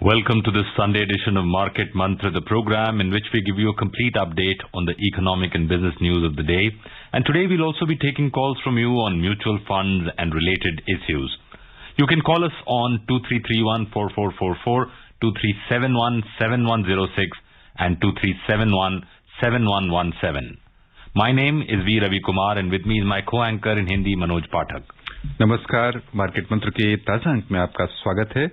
Welcome to this Sunday edition of Market Mantra, the program in which we give you a complete update on the economic and business news of the day. And today we'll also be taking calls from you on mutual funds and related issues. You can call us on 2331-4444, 2371-7106 and 2371-7117. My name is V. Ravi Kumar and with me is my co-anchor in Hindi, Manoj Pathak. नमस्कार, market मंत्र के ताजा अंक में आपका स्वागत है।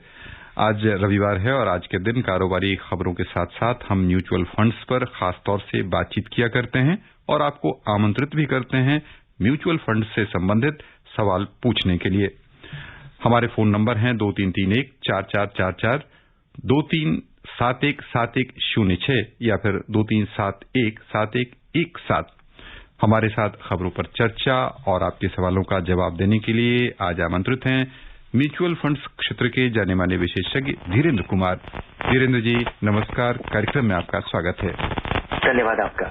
आज रविवार है और आज के दिन कारोबारी खबरों के साथ साथ हम म्यूचुअल फंड्स पर खास तौर से बातचीत किया करते हैं और आपको आमंत्रित भी करते हैं म्यूचुअल फंड से संबंधित सवाल पूछने के लिए। हमारे फोन नंबर हैं 2331-4444, 2371-7106 या फिर 2371-7117। हमारे साथ खबरों पर चर्चा और आपके सवालों का जवाब देने के लिए आज आमंत्रित हैं म्यूचुअल फंड्स क्षेत्र के जाने माने विशेषज्ञ धीरेन्द्र कुमार। धीरेन्द्र जी नमस्कार, कार्यक्रम में आपका स्वागत है। धन्यवाद आपका।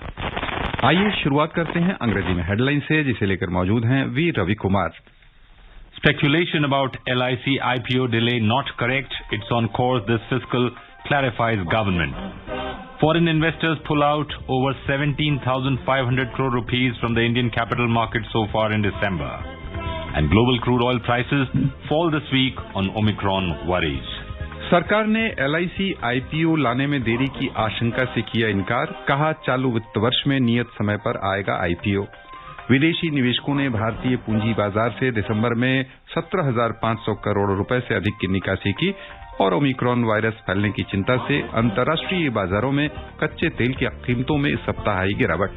आइए शुरुआत करते हैं अंग्रेजी में हेडलाइन से, जिसे लेकर मौजूद हैं V Ravi Kumar. Speculation about LIC IPO delay not correct. It's on course this fiscal, clarifies government. Foreign investors pull out over 17,500 crore rupees from the Indian capital market so far in December. And global crude oil prices fall this week on Omicron worries. सरकार ने LIC IPO लाने में देरी की आशंका से किया इनकार, कहा चालू वित्त वर्ष में नियत समय पर आएगा IPO। विदेशी निवेशकों ने भारतीय पूंजी बाजार से दिसंबर में 17,500 करोड़ रुपए से अधिक की निकासी की और ओमिक्रॉन वायरस फैलने की चिंता से अंतर्राष्ट्रीय बाजारों में कच्चे तेल की कीमतों में इस सप्ताह आई गिरावट।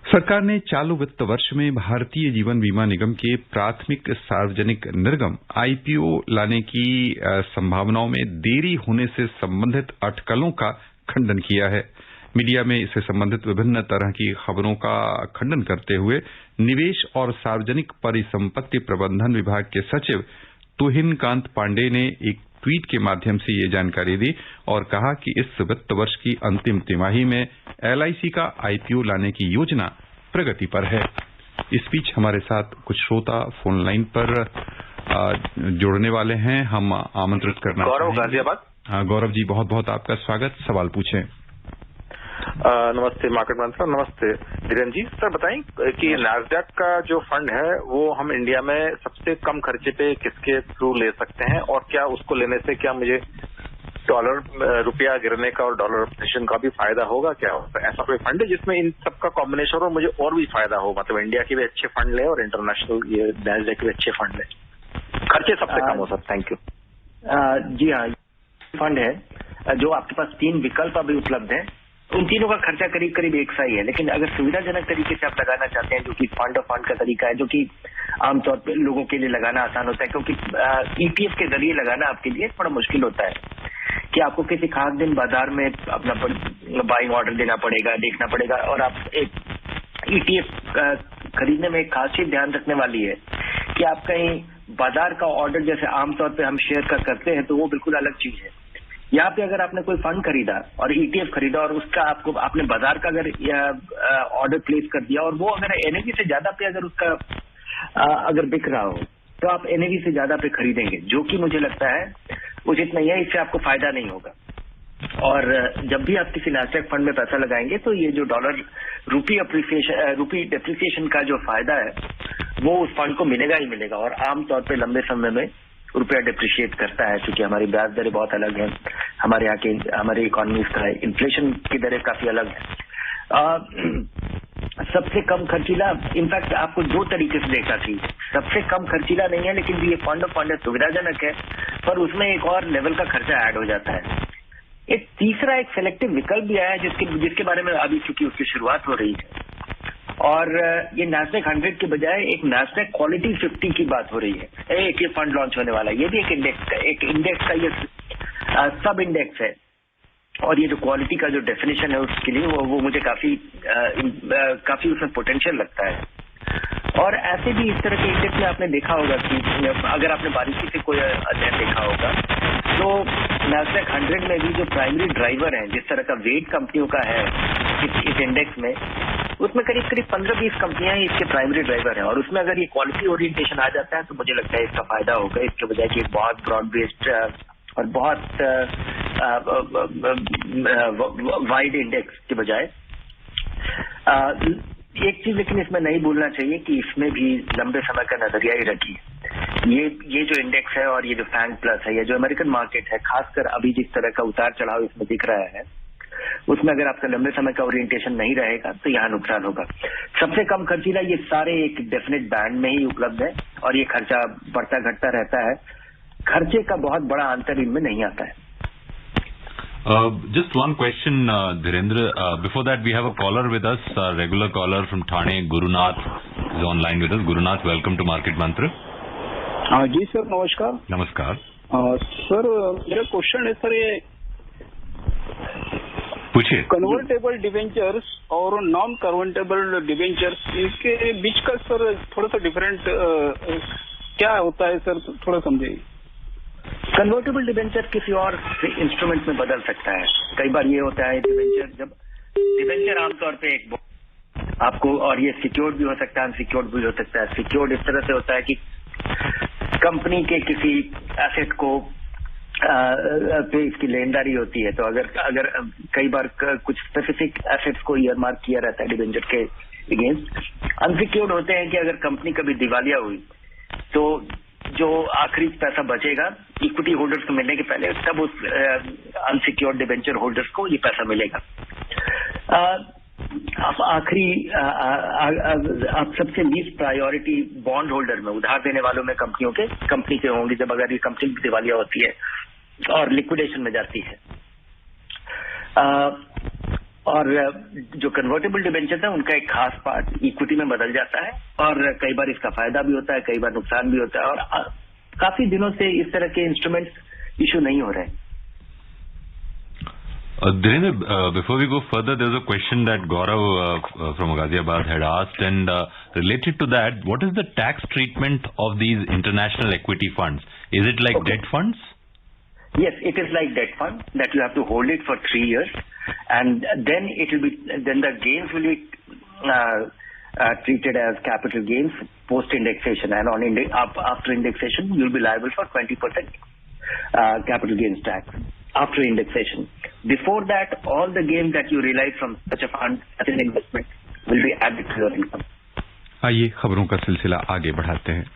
सरकार ने चालू वित्त वर्ष में भारतीय जीवन बीमा निगम के प्राथमिक सार्वजनिक निर्गम IPO लाने की संभावनाओं में देरी होने से संबंधित अटकलों का खंडन किया है। मीडिया में इससे संबंधित विभिन्न तरह की खबरों का खंडन करते हुए निवेश और सार्वजनिक परिसंपत्ति प्रबंधन विभाग के सचिव तुहिन कांत पांडे ने एक ट्वीट के माध्यम से ये जानकारी दी और कहा कि इस वित्त वर्ष की अंतिम तिमाही में LIC का IPO लाने की योजना प्रगति पर है। इस बीच हमारे साथ कुछ श्रोता फोन लाइन पर जोड़ने वाले हैं, हम आमंत्रित करना गौरव गाजियाबाद। हाँ गौरव जी, बहुत बहुत आपका स्वागत, सवाल पूछें। नमस्ते मार्केट मंत्र। नमस्ते धीरेन्द्र जी। सर बताएं कि नैस्डैक का जो फंड है वो हम इंडिया में सबसे कम खर्चे पे किसके थ्रू ले सकते हैं और क्या उसको लेने से क्या मुझे रुपया गिरने का और डॉलर अप्रिसिएशन का भी फायदा होगा? क्या ऐसा कोई फंड है जिसमें इन सबका कॉम्बिनेशन हो, मुझे और भी फायदा हो, मतलब इंडिया के भी अच्छे फंड ले और इंटरनेशनल ये नैस्डैक के भी अच्छे फंड ले, खर्चे सबसे कम हो? Sir thank you. जी हाँ, फंड है जो आपके पास 3 विकल्प अभी उपलब्ध है। उन तीनों का खर्चा करीब करीब एक सा ही है, लेकिन अगर सुविधाजनक तरीके से आप लगाना चाहते हैं, जो कि फंड ऑफ फंड का तरीका है, जो कि आमतौर पर लोगों के लिए लगाना आसान होता है, क्योंकि ETF के जरिए लगाना आपके लिए थोड़ा मुश्किल होता है कि आपको किसी खास दिन बाजार में अपना बाइंग ऑर्डर देना पड़ेगा, देखना पड़ेगा। और आप एक ETF खरीदने में एक खास चीज ध्यान रखने वाली है कि आप कहीं बाजार का ऑर्डर जैसे आमतौर पे हम शेयर का करते हैं तो वो बिल्कुल अलग चीज है। यहाँ पे अगर आपने कोई फंड खरीदा और ETF खरीदा और उसका आपने बाजार का अगर ऑर्डर प्लेस कर दिया और वो अगर NAV से ज्यादा पे अगर उसका अगर बिक रहा हो तो आप NAV से ज्यादा पे खरीदेंगे, जो कि मुझे लगता है उचित नहीं है, इससे आपको फायदा नहीं होगा। और जब भी आप किसी नैस्डैक फंड में पैसा लगाएंगे तो ये जो डॉलर रुपी डेप्रिसिएशन का जो फायदा है वो उस फंड को मिलेगा ही मिलेगा। और आमतौर पे लंबे समय में रुपया डिप्रिशिएट करता है, क्योंकि हमारी ब्याज दरें बहुत अलग हैं, हमारे यहाँ के हमारे इकोनॉमीज का इन्फ्लेशन की दरें काफी अलग है। सबसे कम खर्चीला, इनफैक्ट आपको 2 तरीके से देखना चाहिए। सबसे कम खर्चीला नहीं है, लेकिन ये फंड है सुविधाजनक है, पर उसमें एक और लेवल का खर्चा ऐड हो जाता है। एक तीसरा एक सेलेक्टिव विकल्प भी आया है जिसके बारे में अभी चूंकि उसकी शुरुआत हो रही है, और ये नैस्डैक 100 के बजाय एक नैस्डैक क्वालिटी 50 की बात हो रही है। एक ये फंड लॉन्च होने वाला है, ये भी एक इंडेक्स का ये सब इंडेक्स है। और ये जो क्वालिटी का जो डेफिनेशन है उसके लिए वो मुझे काफी उसमें पोटेंशियल लगता है। और ऐसे भी इस तरह के इंडेक्स में आपने देखा होगा कि अगर आपने बारीकी से कोई अध्ययन देखा होगा तो नैस्डैक 100 में भी जो प्राइमरी ड्राइवर हैं, जिस तरह का वेट कंपनियों का है इस इंडेक्स में, उसमें करीब 15-20 कंपनियां ही इसके प्राइमरी ड्राइवर हैं। और उसमें अगर ये क्वालिटी ओरिएंटेशन आ जाता है तो मुझे लगता है इसका फायदा होगा, इसके बजाय कि बहुत ब्रॉड बेस्ड और बहुत वाइड इंडेक्स के बजाय। एक चीज लेकिन इसमें नहीं भूलना चाहिए कि इसमें भी लंबे समय का नजरिया ही रखिए। ये जो इंडेक्स है और ये जो फैंग प्लस है, ये जो अमेरिकन मार्केट है, खासकर अभी जिस तरह का उतार चढ़ाव इसमें दिख रहा है, उसमें अगर आपका लंबे समय का ओरिएंटेशन नहीं रहेगा तो यहाँ नुकसान होगा। सबसे कम खर्चीला ये सारे एक डेफिनेट बैंड में ही उपलब्ध है और ये खर्चा बढ़ता घटता रहता है। खर्चे का बहुत बड़ा अंतर इनमें नहीं आता है। Just one question, Dhirendra. Before that, we have a caller with us, a regular caller from Thane, Gurunath is online with us. Gurunath, welcome to Market Mantra. हाँ जी सर, नमस्कार। नमस्कार। सर मेरा क्वेश्चन है सर, ये पूछिए। Convertible debentures और non convertible debentures, इनके बीच का सर थोड़ा सा डिफरेंट क्या होता है सर, थोड़ा समझिए। कन्वर्टेबल डिवेंचर किसी और इंस्ट्रूमेंट में बदल सकता है। कई बार ये होता है डिवेंचर आमतौर पे एक आपको, और ये सिक्योर्ड भी हो सकता है, अनसिक्योर्ड भी हो सकता है। सिक्योर्ड इस तरह से होता है कि कंपनी के किसी एसेट को पे इसकी लेनदारी होती है। तो अगर कई बार कुछ स्पेसिफिक एसेट्स को ईयरमार्क किया रहता है डिवेंचर के अगेंस्ट। अनसिक्योर्ड होते हैं कि अगर कंपनी कभी दिवालिया हुई तो जो आखिरी पैसा बचेगा इक्विटी होल्डर्स को मिलने के पहले, तब उस अनसिक्योर्ड डिवेंचर होल्डर्स को ये पैसा मिलेगा। आप सबसे लीस्ट प्रायोरिटी बॉन्ड होल्डर में, उधार देने वालों में कंपनी के होंगे जब अगर ये कंपनी दिवालिया होती है और लिक्विडेशन में जाती है। और जो कन्वर्टेबल डिवेंचर है उनका एक खास पार्ट इक्विटी में बदल जाता है और कई बार इसका फायदा भी होता है, कई बार नुकसान भी होता है। और काफी दिनों से इस तरह के इंस्ट्रूमेंट्स इशू नहीं हो रहे हैं। Dhirendra, before we go further, there's a question that Gaurav from Ghaziabad had asked, and related to that, what is the tax treatment of these international equity funds? Is it like debt funds? Yes, it is like debt fund that you have to hold it for 3 years, and then the gains will be treated as capital gains post indexation, and after indexation you'll be liable for 20% capital gains tax after indexation. Before that, all the gains that you realize from such a fund as an investment will be added to your income. आइए खबरों का सिलसिला आगे बढ़ाते हैं।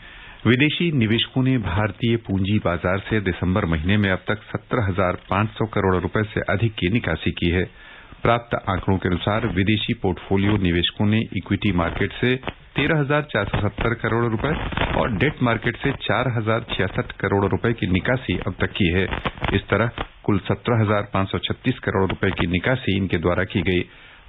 विदेशी निवेशकों ने भारतीय पूंजी बाजार से दिसंबर महीने में अब तक 17,500 करोड़ रुपए से अधिक की निकासी की है। प्राप्त आंकड़ों के अनुसार विदेशी पोर्टफोलियो निवेशकों ने इक्विटी मार्केट से 13,470 करोड़ रुपए और डेट मार्केट से 4,066 करोड़ रुपए की निकासी अब तक की है। इस तरह कुल 17,536 करोड़ रुपए की निकासी इनके द्वारा की गई।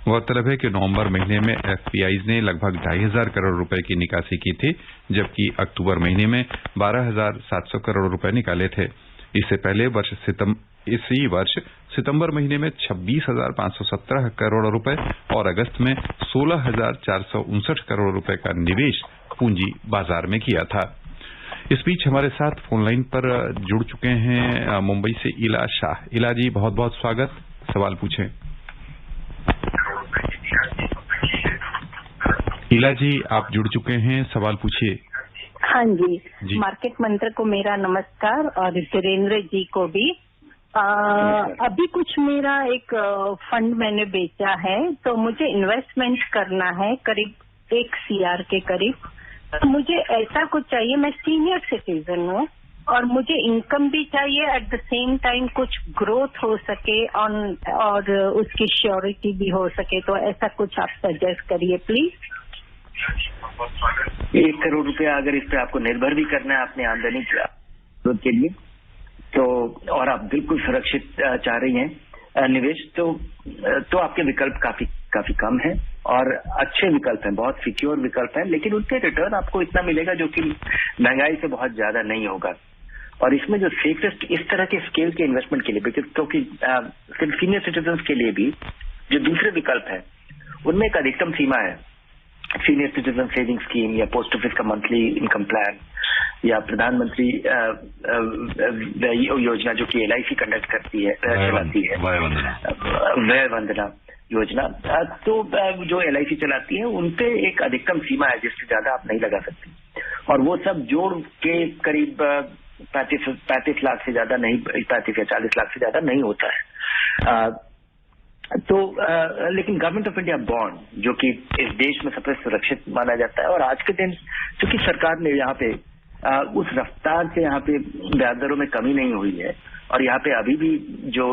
गौरतलब है कि नवंबर महीने में एफपीआईज ने लगभग 2,500 करोड़ रुपए की निकासी की थी, जबकि अक्टूबर महीने में 12,700 करोड़ रुपए निकाले थे। इससे पहले इसी वर्ष सितंबर महीने में 26,517 करोड़ रुपए और अगस्त में 16,459 करोड़ रुपए का निवेश पूंजी बाजार में किया था। इस बीच हमारे साथ फोनलाइन पर जुड़ चुके हैं मुंबई से इला शाह। इला जी, बहुत बहुत स्वागत। सवाल पूछें। इला जी, आप जुड़ चुके हैं, सवाल पूछिए। हाँ जी, मार्केट मंत्र को मेरा नमस्कार और धीरेन्द्र जी को भी। अभी कुछ मेरा एक फंड मैंने बेचा है, तो मुझे इन्वेस्टमेंट करना है करीब 1 CR के करीब। तो मुझे ऐसा कुछ चाहिए, मैं सीनियर सिटीजन हूँ और मुझे इनकम भी चाहिए, एट द सेम टाइम कुछ ग्रोथ हो सके और उसकी श्योरिटी भी हो सके। तो ऐसा कुछ आप सजेस्ट करिए प्लीज। 1 करोड़ रुपया अगर इस पे आपको निर्भर भी करना है अपनी आमदनी के लिए, तो और आप बिल्कुल सुरक्षित चाह रही हैं निवेश, तो आपके विकल्प काफी कम हैं और अच्छे विकल्प हैं, बहुत सिक्योर विकल्प हैं, लेकिन उनके रिटर्न आपको इतना मिलेगा जो कि महंगाई से बहुत ज्यादा नहीं होगा। और इसमें जो सेफेस्ट इस तरह के स्केल के इन्वेस्टमेंट के लिए, क्योंकि सिर्फ सीनियर सिटीजन के लिए भी जो दूसरे विकल्प है उनमें एक अधिकतम सीमा है सीनियर सिटीजन सेविंग स्कीम या पोस्ट ऑफिस का मंथली इनकम प्लान या प्रधानमंत्री योजना जो कि LIC कंडक्ट करती है, चलाती है, वय वंदना योजना, तो जो LIC चलाती है उनपे एक अधिकतम सीमा है जिससे ज्यादा आप नहीं लगा सकते, और वो सब जोड़ के करीब 35 लाख से ज्यादा नहीं, 35 या 40 लाख से ज्यादा नहीं होता है। लेकिन गवर्नमेंट ऑफ इंडिया बॉन्ड जो कि इस देश में सबसे सुरक्षित माना जाता है, और आज के दिन चूंकि सरकार ने यहाँ पे उस रफ्तार से यहाँ पे ब्याज दरों में कमी नहीं हुई है, और यहाँ पे अभी भी जो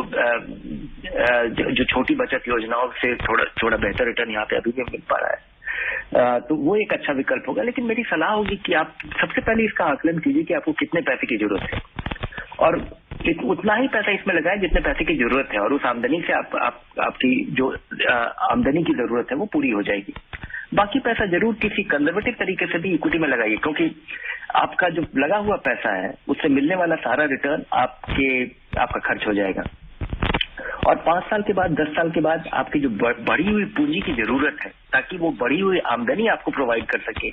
छोटी बचत योजनाओं से थोड़ा बेहतर रिटर्न यहाँ पे अभी भी मिल पा रहा है, तो वो एक अच्छा विकल्प होगा। लेकिन मेरी सलाह होगी कि आप सबसे पहले इसका आकलन कीजिए कि आपको कितने पैसे की जरूरत है, और उतना ही पैसा इसमें लगाएं जितने पैसे की जरूरत है, और उस आमदनी से आपकी जो आमदनी की जरूरत है वो पूरी हो जाएगी। बाकी पैसा जरूर किसी कंजर्वेटिव तरीके से भी इक्विटी में लगाइए, क्योंकि आपका जो लगा हुआ पैसा है उससे मिलने वाला सारा रिटर्न आपका खर्च हो जाएगा, और 5 साल के बाद 10 साल के बाद आपकी जो बढ़ी हुई पूंजी की जरूरत है, ताकि वो बढ़ी हुई आमदनी आपको प्रोवाइड कर सके,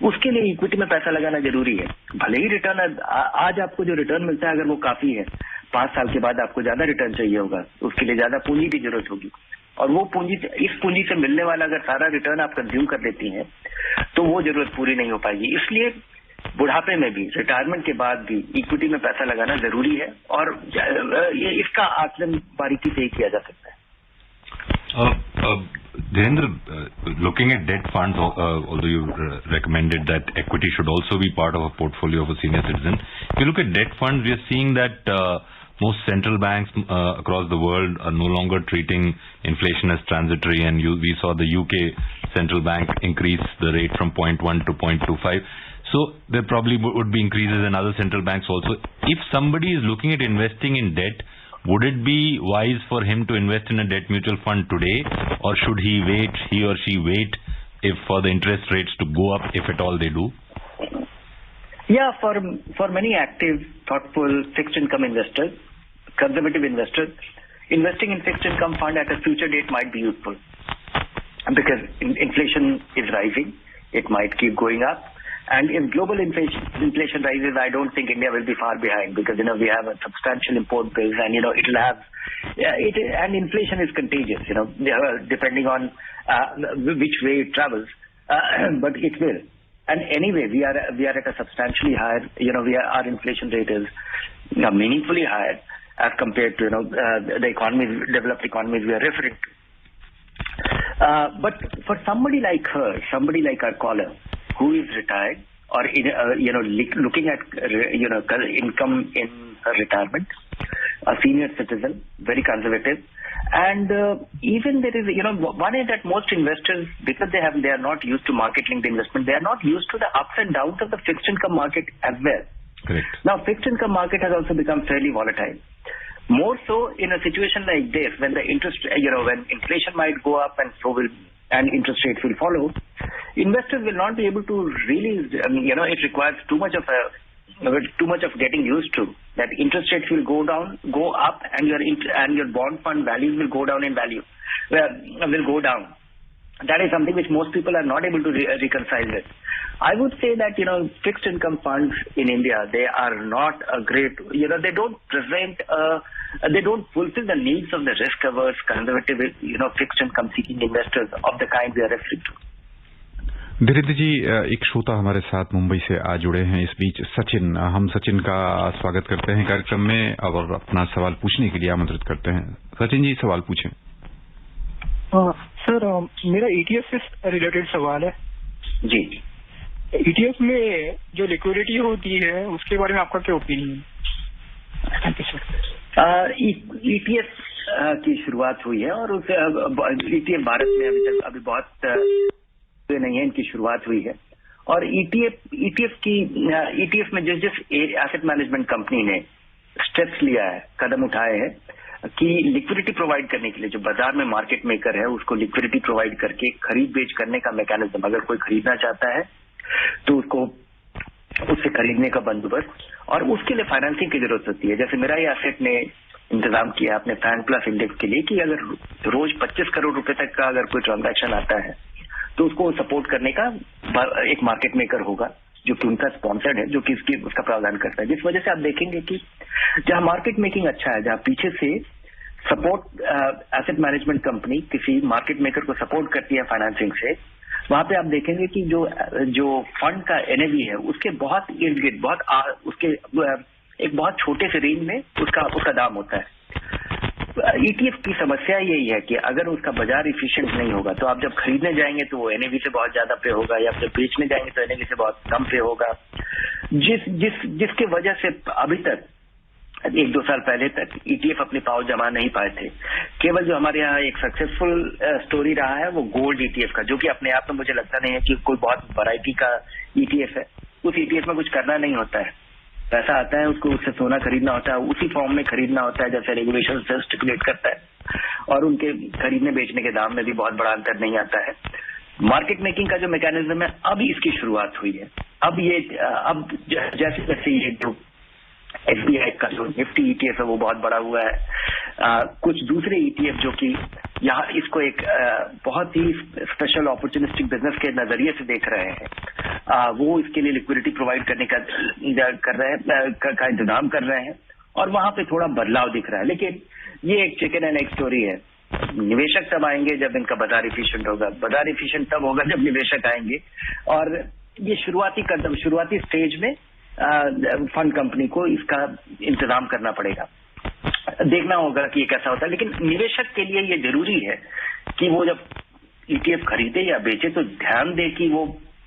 उसके लिए इक्विटी में पैसा लगाना जरूरी है। भले ही रिटर्न आज आपको जो रिटर्न मिलता है अगर वो काफी है, 5 साल के बाद आपको ज्यादा रिटर्न चाहिए होगा, उसके लिए ज्यादा पूंजी की जरूरत होगी, और वो इस पूंजी से मिलने वाला अगर सारा रिटर्न आप कंज्यूम कर लेती हैं तो वो जरूरत पूरी नहीं हो पाएगी। इसलिए बुढ़ापे में भी, रिटायरमेंट के बाद भी इक्विटी में पैसा लगाना जरूरी है, और इसका आकलन बारीकी से ही किया जा सकता है। Dhirendra, looking at debt funds, although you recommended that equity should also be part of a portfolio of a senior citizen, if you look at debt funds, we are seeing that most central banks across the world are no longer treating inflation as transitory, and we saw the UK central bank increase the rate from 0.1 to 0.25. So there probably would be increases in other central banks also. If somebody is looking at investing in debt, would it be wise for him to invest in a debt mutual fund today, or should he or she wait for the interest rates to go up, if at all they do? Yeah, for many active, thoughtful fixed income investors, conservative investors, investing in fixed income fund at a future date might be useful, because inflation is rising. It might keep going up. And if global inflation rises, I don't think India will be far behind, because, we have a substantial import base, and, it'll have, and inflation is contagious, depending on which way it travels, but it will. And anyway, we are at a substantially higher, our inflation rate is meaningfully higher as compared to, the developed economies we are referring to. But for somebody like our caller, who is retired, or looking at income in retirement, a senior citizen, very conservative, and even there is one is that most investors, because they are not used to market linked investment, they are not used to the ups and downs of the fixed income market as well. Correct. Now fixed income market has also become fairly volatile. More so in a situation like this, when the interest, when inflation might go up and interest rates will follow, investors will not be able to really, it requires too much of getting used to that interest rates will go up, and your bond fund values will go down in value, will go down. That is something which most people are not able to reconcile with. I would say that, fixed income funds in India, they are not a great, they don't fulfill the needs of the risk-averse, conservative, fixed income seeking investors of the kind we are referring to. Dhirendra जी, एक श्रोता हमारे साथ मुंबई से आ जुड़े हैं इस बीच, सचिन। हम सचिन का स्वागत करते हैं कार्यक्रम में और अपना सवाल पूछने के लिए आमंत्रित करते हैं। सचिन जी, सवाल पूछें। सर, मेरा ETF से रिलेटेड सवाल है। जी। ETF में जो लिक्विडिटी होती है उसके बारे में आपका क्या ओपिनियन है? Thank you sir. ETF की शुरुआत हुई है, और ETF भारत में अभी बहुत नहीं है, इनकी शुरुआत हुई है, और ETF में जिस एसेट मैनेजमेंट कंपनी ने स्टेप्स लिया है, कदम उठाए हैं कि लिक्विडिटी प्रोवाइड करने के लिए, जो बाजार में मार्केट मेकर है उसको लिक्विडिटी प्रोवाइड करके खरीद बेच करने का मैकेनिज्म, अगर कोई खरीदना चाहता है तो उससे खरीदने का बंदोबस्त, और उसके लिए फाइनेंसिंग की जरूरत होती है। जैसे मेरा ही एसेट ने इंतजाम किया अपने फैन प्लस इंडेक्स के लिए कि अगर रोज 25 करोड़ रुपए तक का अगर कोई ट्रांजैक्शन आता है तो उसको सपोर्ट करने का एक मार्केट मेकर होगा जो कि उनका स्पॉन्सर्ड है, जो कि उसका प्रावधान करता है। जिस वजह से आप देखेंगे कि जहां मार्केट मेकिंग अच्छा है, जहां पीछे से सपोर्ट एसेट मैनेजमेंट कंपनी किसी मार्केट मेकर को सपोर्ट करती है फाइनेंसिंग से, वहां पे आप देखेंगे कि जो फंड का एनएवी है उसके बहुत इर्द गिर्द उसके एक बहुत छोटे से रेंज में उसका दाम होता है। ईटीएफ की समस्या यही है कि अगर उसका बाजार इफिशिएंट नहीं होगा तो आप जब खरीदने जाएंगे तो वो एनएवी से बहुत ज्यादा पे होगा, या जब बेचने जाएंगे तो एनएवी से बहुत कम पे होगा, जिसके वजह से अभी तक 1-2 साल पहले तक ईटीएफ अपने पांव जमा नहीं पाए थे। केवल जो हमारे यहाँ एक सक्सेसफुल स्टोरी रहा है वो गोल्ड ईटीएफ का, जो कि अपने आप में मुझे लगता नहीं है कि कोई बहुत वैरायटी का ईटीएफ है। उस ईटीएफ में कुछ करना नहीं होता है, पैसा आता है उसको उससे सोना खरीदना होता है, उसी फॉर्म में खरीदना होता है जैसे रेगुलेशन से स्टिपुलेट करता है, और उनके खरीदने बेचने के दाम में भी बहुत बड़ा अंतर नहीं आता है। मार्केट मेकिंग का जो मैकेनिज्म है अब इसकी शुरुआत हुई है। अब जैसे जैसे ये जो एसबीआई का जो निफ्टी ईटीएफ है वो बहुत बड़ा हुआ है, कुछ दूसरे ईटीएफ जो कि यहाँ इसको एक बहुत ही स्पेशल अपॉर्चुनिस्टिक बिजनेस के नजरिए से देख रहे हैं, वो इसके लिए लिक्विडिटी प्रोवाइड करने का इंतजाम कर रहे हैं, और वहां पे थोड़ा बदलाव दिख रहा है। लेकिन ये एक चिकन एंड एग स्टोरी है। निवेशक तब आएंगे जब इनका बाजार इफिशिएंट होगा, बाजार इफिशिएंट तब होगा जब निवेशक आएंगे, और ये शुरुआती स्टेज में फंड कंपनी को इसका इंतजाम करना पड़ेगा, देखना होगा कि ये कैसा होता है। लेकिन निवेशक के लिए ये जरूरी है कि वो जब ईटीएफ खरीदे या बेचे तो ध्यान दे कि वो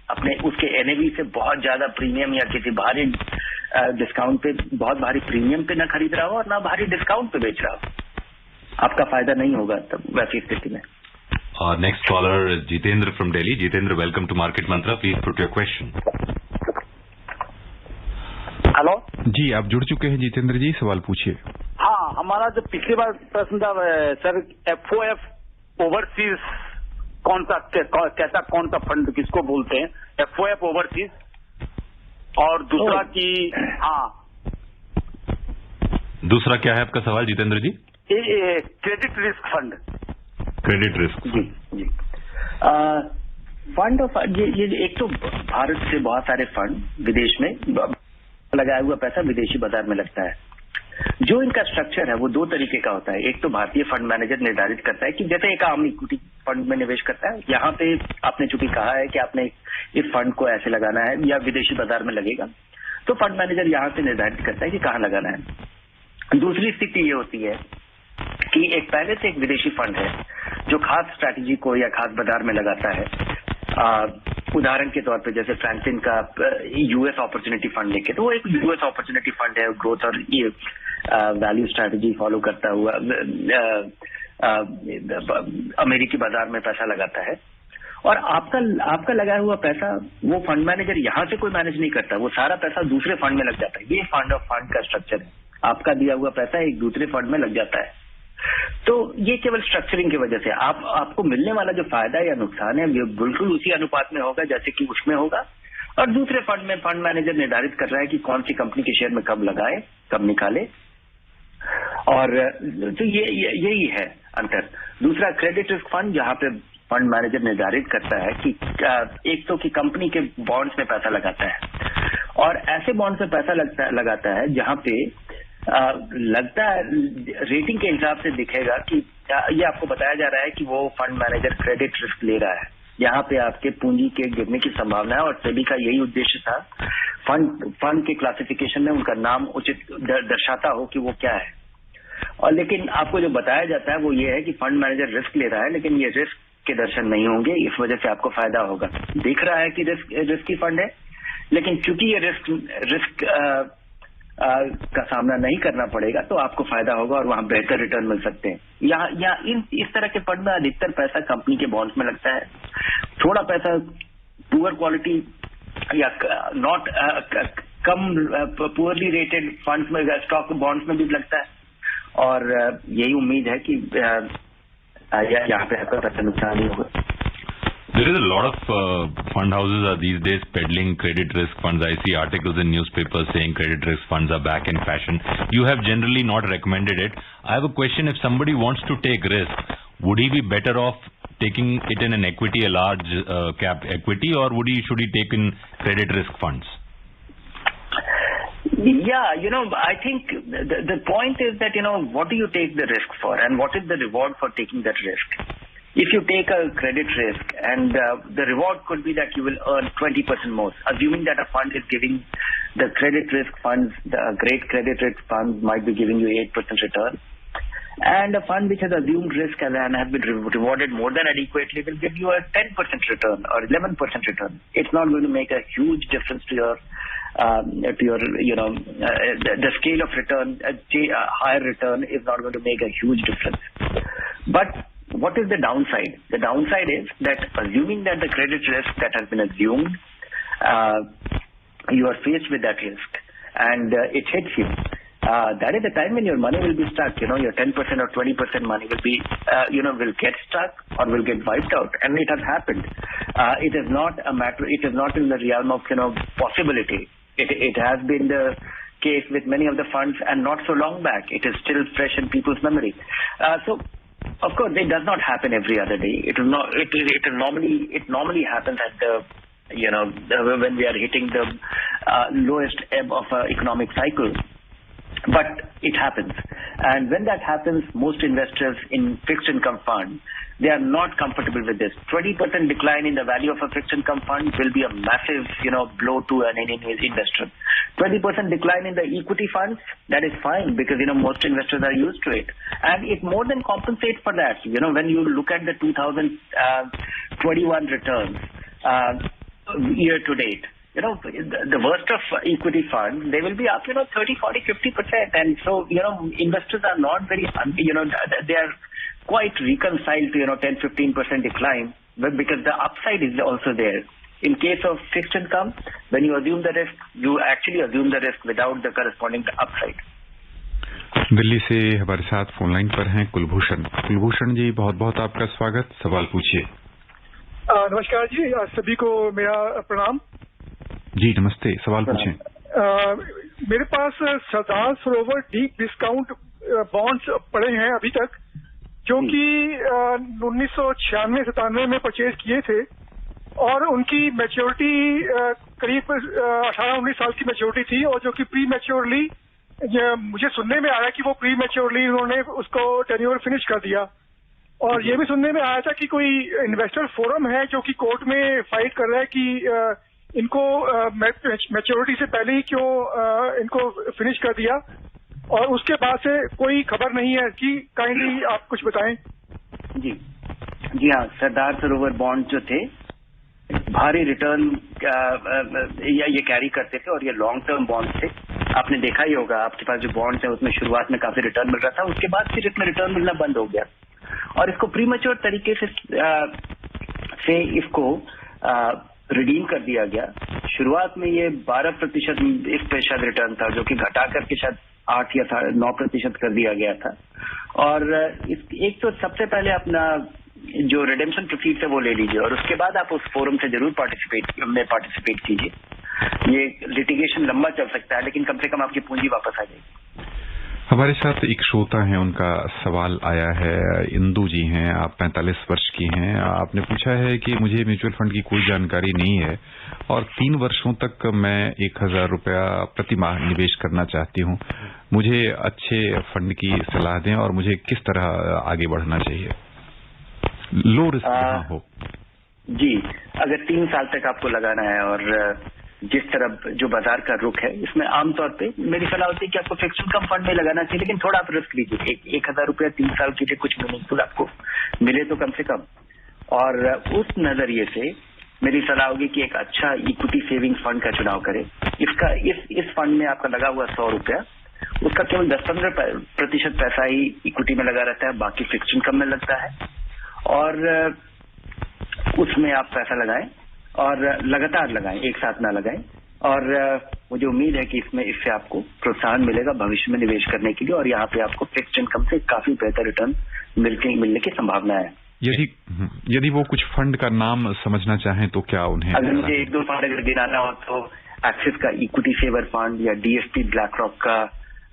अपने उसके एनएवी से बहुत ज्यादा प्रीमियम या किसी भारी डिस्काउंट पे, बहुत भारी प्रीमियम पे ना खरीद रहा हो और ना भारी डिस्काउंट पे बेच रहा हो। आपका फायदा नहीं होगा तब वैसी स्थिति में। Next caller Jitendra from Delhi. Jitendra, welcome to market Mantra, please put your question. Hello ji, आप जुड़ चुके हैं जितेंद्र जी, सवाल पूछिए। हाँ, हमारा जो पिछली बार प्रश्न था सर, एफओएफ ओवरसीज कौन सा फंड किसको बोलते हैं, एफओएफ ओवरसीज, और दूसरा की दूसरा क्या है आपका सवाल Jitendra ji? Credit risk fund. Credit risk जी फंड ये एक तो भारत से बहुत सारे फंड विदेश में लगाया हुआ पैसा विदेशी बाजार में लगता है। जो इनका स्ट्रक्चर है वो 2 तरीके का होता है। एक तो भारतीय फंड मैनेजर निर्धारित करता है कि जैसे एक आम इक्विटी फंड में निवेश करता है, यहाँ पे आपने चूंकि कहा है कि आपने इस फंड को ऐसे लगाना है या विदेशी बाजार में लगेगा, तो फंड मैनेजर यहाँ से निर्धारित करता है कि कहाँ लगाना है। दूसरी स्थिति ये होती है कि पहले से एक विदेशी फंड है जो खास स्ट्रैटेजी को या खास बाजार में लगाता है। उदाहरण के तौर पे जैसे फ्रैंकलिन का यूएस अपॉर्चुनिटी फंड लेके, तो वो एक यूएस अपॉर्चुनिटी फंड है, ग्रोथ और ये वैल्यू स्ट्रैटेजी फॉलो करता हुआ अमेरिकी बाजार में पैसा लगाता है। और आपका लगाया हुआ पैसा वो फंड मैनेजर यहाँ से कोई मैनेज नहीं करता, वो सारा पैसा दूसरे फंड में लग जाता है। ये फंड ऑफ फंड का स्ट्रक्चर है, आपका दिया हुआ पैसा एक दूसरे फंड में लग जाता है। तो ये केवल स्ट्रक्चरिंग की वजह से आपको मिलने वाला जो फायदा या नुकसान है वो बिल्कुल उसी अनुपात में होगा जैसे कि उसमें होगा। और दूसरे फंड में फंड मैनेजर निर्धारित कर रहा है कि कौन सी कंपनी के शेयर में कब लगाए, कब निकाले, और तो यही है अंतर। दूसरा क्रेडिट रिस्क फंड, जहां पे फंड मैनेजर निर्धारित करता है कि एक तो कि कंपनी के बॉन्ड्स में पैसा लगाता है, और ऐसे बॉन्ड्स में पैसा लगाता है जहां पे लगता है रेटिंग के हिसाब से दिखेगा कि ये आपको बताया जा रहा है कि वो फंड मैनेजर क्रेडिट रिस्क ले रहा है। यहाँ पे आपके पूंजी के गिरने की संभावना है, और सेबी का यही उद्देश्य था फंड के क्लासिफिकेशन में उनका नाम उचित दर्शाता हो कि वो क्या है। और लेकिन आपको जो बताया जाता है वो ये है कि फंड मैनेजर रिस्क ले रहा है, लेकिन ये रिस्क के दर्शन नहीं होंगे, इस वजह से आपको फायदा होगा। दिख रहा है कि रिस्की फंड है, लेकिन चूंकि ये रिस्क का सामना नहीं करना पड़ेगा तो आपको फायदा होगा और वहां बेहतर रिटर्न मिल सकते हैं। यहाँ इस तरह के फंड में अधिकतर पैसा कंपनी के बॉन्ड्स में लगता है, थोड़ा पैसा पुअर क्वालिटी या not come poorly rated funds में, स्टॉक बॉन्ड्स में भी लगता है, और यही उम्मीद है कि यहाँ पे आपका पैसा नुकसान नहीं होगा। There is a lot of fund houses are these days peddling credit risk funds. I see articles in newspapers saying credit risk funds are back in fashion. You have generally not recommended it. I have a question. If somebody wants to take risk, would he be better off taking it in an equity, a large cap equity, or should he take in credit risk funds? Yeah, I think the point is that, what do you take the risk for and what is the reward for taking that risk? If you take a credit risk and the reward could be that you will earn 20% more, assuming that a fund is giving the credit risk funds, the great credit risk funds might be giving you 8% return. And a fund which has assumed risk and has been rewarded more than adequately will give you a 10% return or 11% return. It's not going to make a huge difference to your the scale of return. A higher return is not going to make a huge difference. But what is the downside? The downside is that assuming that the credit risk that has been assumed, you are faced with that risk and it hits you. That is the time when your money will be stuck. Your 10% or 20% money will be, will get stuck or will get wiped out. And it has happened. It is not a matter, it is not in the realm of, possibility. It has been the case with many of the funds and not so long back. It is still fresh in people's memory. So, of course, it does not happen every other day. It normally happens at the, when we are hitting the lowest ebb of an economic cycle. But it happens. And when that happens, most investors in fixed income funds, they are not comfortable with this. 20% decline in the value of a fixed income fund will be a massive, blow to any investor. 20% decline in the equity funds, that is fine because, most investors are used to it. And it more than compensates for that. When you look at the 2021 returns, year to date, the worst of equity funds, they will be up, 30, 40, 50%. And so, investors are not very, they are quite reconciled to, 10, 15% decline, but because the upside is also there. In case of fixed income, when you assume the risk, you actually assume the risk without the corresponding upside. Delhi से हमारे साथ phone line पर हैं कुलभूषण। कुलभूषण जी, बहुत बहुत आपका स्वागत। सवाल पूछिए। नमस्कार जी, सभी को मेरा प्रणाम। जी नमस्ते, सवाल पूछें। मेरे पास Sardar Sarovar deep discount bonds पड़े हैं अभी तक, जो कि 1996-97 में परचेज किए थे और उनकी मैच्योरिटी करीब 18-19 साल की मैच्योरिटी थी, और जो कि प्री मैच्योरली मुझे सुनने में आया कि वो प्री मैच्योरली उन्होंने उसको टेन्योर फिनिश कर दिया। और ये भी सुनने में आया था कि कोई इन्वेस्टर फोरम है जो कि कोर्ट में फाइट कर रहा है कि इनको मैच्योरिटी से पहले ही क्यों इनको फिनिश कर दिया, और उसके बाद से कोई खबर नहीं है कि काइंडली आप कुछ बताएं। जी हाँ, सरदार सरोवर बॉन्ड जो थे भारी रिटर्न ये कैरी करते थे और ये लॉन्ग टर्म बॉन्ड थे। आपने देखा ही होगा, आपके पास जो बॉन्ड्स है उसमें शुरुआत में काफी रिटर्न मिल रहा था, उसके बाद फिर इसमें रिटर्न मिलना बंद हो गया और इसको प्रीमैच्योर तरीके से इसको रिडीम कर दिया गया। शुरुआत में ये 12% इस पे शायद रिटर्न था, जो कि घटा करके शायद 8 या 9% कर दिया गया था। और एक तो सबसे पहले अपना जो रिडेम्पशन प्रोसीड्स है वो ले लीजिए और उसके बाद आप उस फोरम से जरूर पार्टिसिपेट कीजिए। ये लिटिगेशन लंबा चल सकता है, लेकिन कम से कम आपकी पूंजी वापस आ जाएगी। हमारे साथ एक श्रोता हैं, उनका सवाल आया है। इंदू जी हैं, आप 45 वर्ष की हैं। आपने पूछा है कि मुझे म्यूचुअल फंड की कोई जानकारी नहीं है और 3 वर्षों तक मैं 1000 रुपया प्रति माह निवेश करना चाहती हूं। मुझे अच्छे फंड की सलाह दें और मुझे किस तरह आगे बढ़ना चाहिए, लो रिस्क जहां हो। जी, अगर 3 साल तक आपको लगाना है और जिस तरह जो बाजार का रुख है, इसमें आमतौर पे मेरी सलाह होती है कि आपको फिक्स्ड इनकम फंड में लगाना चाहिए, लेकिन थोड़ा आप रिस्क लीजिए। 1000 रुपया 3 साल के लिए कुछ मीनिंगफुल आपको मिले तो कम से कम। और उस नजरिए से मेरी सलाह होगी कि एक अच्छा इक्विटी सेविंग फंड का चुनाव करें। इसका इस फंड में आपका लगा हुआ 100 रुपया, उसका केवल 10-15% पैसा ही इक्विटी में लगा रहता है, बाकी फिक्स्ड इनकम में लगता है। और उसमें आप पैसा लगाएं और लगातार लगाएं, एक साथ ना लगाएं। और मुझे उम्मीद है कि इससे आपको प्रोत्साहन मिलेगा भविष्य में निवेश करने के लिए, और यहाँ पे आपको फिक्स्ड इनकम से काफी बेहतर रिटर्न मिलने की संभावना है। यदि वो कुछ फंड का नाम समझना चाहें तो क्या उन्हें? अगर मुझे 1-2 फंड अगर गिनाना हो तो एक्सिस का इक्विटी सेवर फंड या DSP ब्लैक-रॉक का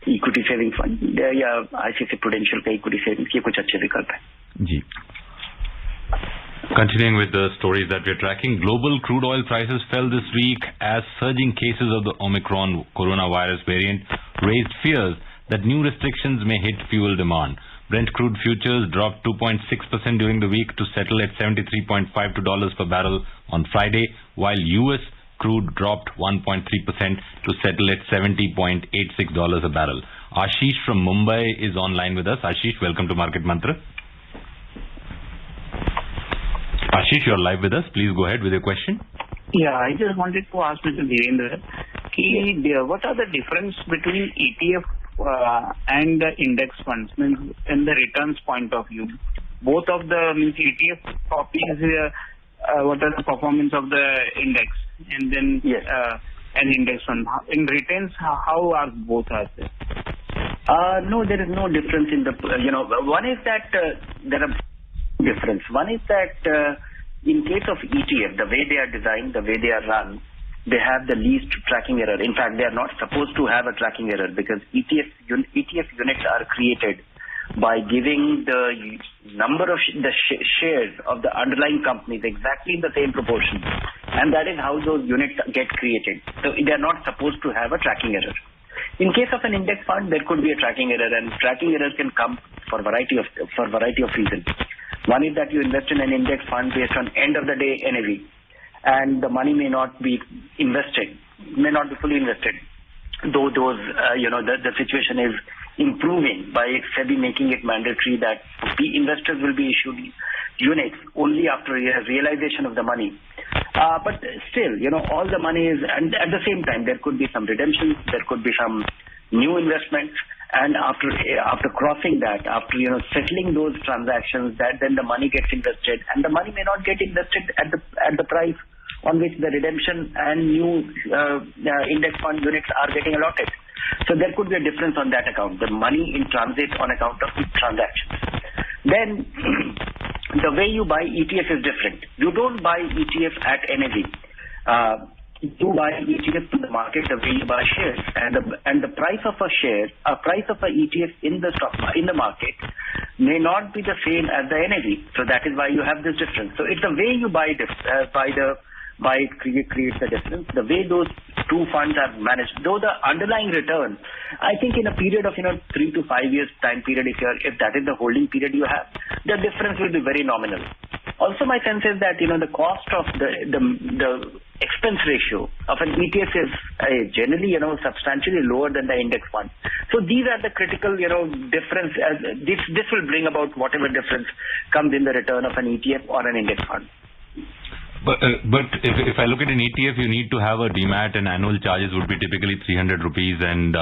इक्विटी सेविंग फंड या ICICI प्रूडेंशियल का इक्विटी सेविंग, ये कुछ अच्छे विकल्प है। जी, Continuing with the stories that we're tracking, global crude oil prices fell this week as surging cases of the Omicron coronavirus variant raised fears that new restrictions may hit fuel demand. Brent crude futures dropped 2.6% during the week to settle at $73.52 per barrel on Friday, while U.S. crude dropped 1.3% to settle at $70.86 a barrel. Ashish from Mumbai is online with us. Ashish, welcome to Market Mantra. Ashish, you're live with us. Please go ahead with your question. Yeah, I just wanted to ask Mr. Dhirendra, what are the difference between ETF and the index funds in the returns point of view? Both of the ETF copies, what are the performance of the index, and then an index fund. In returns, how are both are there? No, there is no difference in the, one is that there are difference. One is that in case of ETF, the way they are designed, the way they are run, they have the least tracking error. In fact, they are not supposed to have a tracking error because ETF units are created by giving the number of the shares of the underlying companies exactly in the same proportion. And that is how those units get created. So they are not supposed to have a tracking error. In case of an index fund, there could be a tracking error, and tracking error can come for variety of reasons. One is that you invest in an index fund based on end of the day NAV, and the money may not be invested, may not be fully invested. Though those, the situation is improving by SEBI making it mandatory that investors will be issued units only after realization of the money. But still, all the money is, and at the same time, there could be some redemptions, there could be some new investments, and after crossing that, after settling those transactions, that then the money gets invested, and the money may not get invested at the price on which the redemption and new index fund units are getting allotted. So there could be a difference on that account, the money in transit on account of transactions. Then the way you buy ETF is different. You don't buy ETF at NAV. You buy ETF in the market the way you buy shares, and the price of a share, price of a ETF in the market may not be the same as the NAV. So that is why you have this difference. So it's the way you buy creates the difference. The way those two funds are managed, though the underlying return, I think in a period of 3 to 5 years time period, if that is the holding period you have, the difference will be very nominal. Also, my sense is that the cost of the expense ratio of an ETF is generally substantially lower than the index fund. So these are the critical difference. This will bring about whatever difference comes in the return of an ETF or an index fund. But if I look at an ETF, you need to have a demat, and annual charges would be typically 300 rupees, and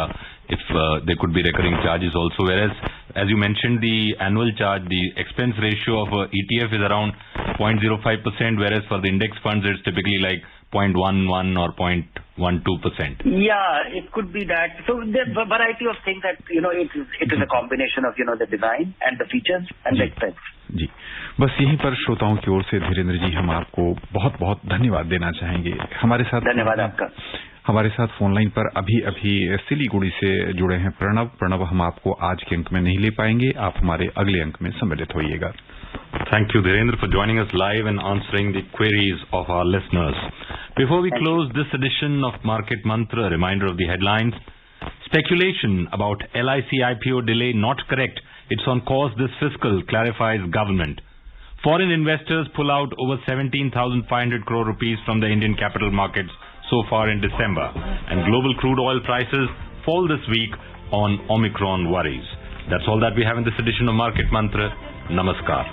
if there could be recurring charges also. Whereas, as you mentioned, the annual charge, the expense ratio of a ETF is around 0.05%, whereas for the index funds, it's typically like 0.11 or 0.12%. Yeah, it could be that. So there's a variety of things that it is a combination of the design and the features and the expense. जी, बस यहीं पर श्रोताओं की ओर से धीरेन्द्र जी हम आपको बहुत बहुत धन्यवाद देना चाहेंगे। हमारे साथ धन्यवाद आपका। हमारे साथ फोन लाइन पर अभी सिलीगुड़ी से जुड़े हैं प्रणव हम आपको आज के अंक में नहीं ले पाएंगे, आप हमारे अगले अंक में सम्मिलित होइएगा। Thank you, Dhirendra, for joining us live and answering the queries of our listeners. Before we close this edition of Market Mantra, a reminder of the headlines. Speculation about LIC IPO delay not correct. It's on course this fiscal, clarifies government. Foreign investors pull out over 17,500 crore rupees from the Indian capital markets so far in December. And global crude oil prices fall this week on Omicron worries. That's all that we have in this edition of Market Mantra. Namaskar.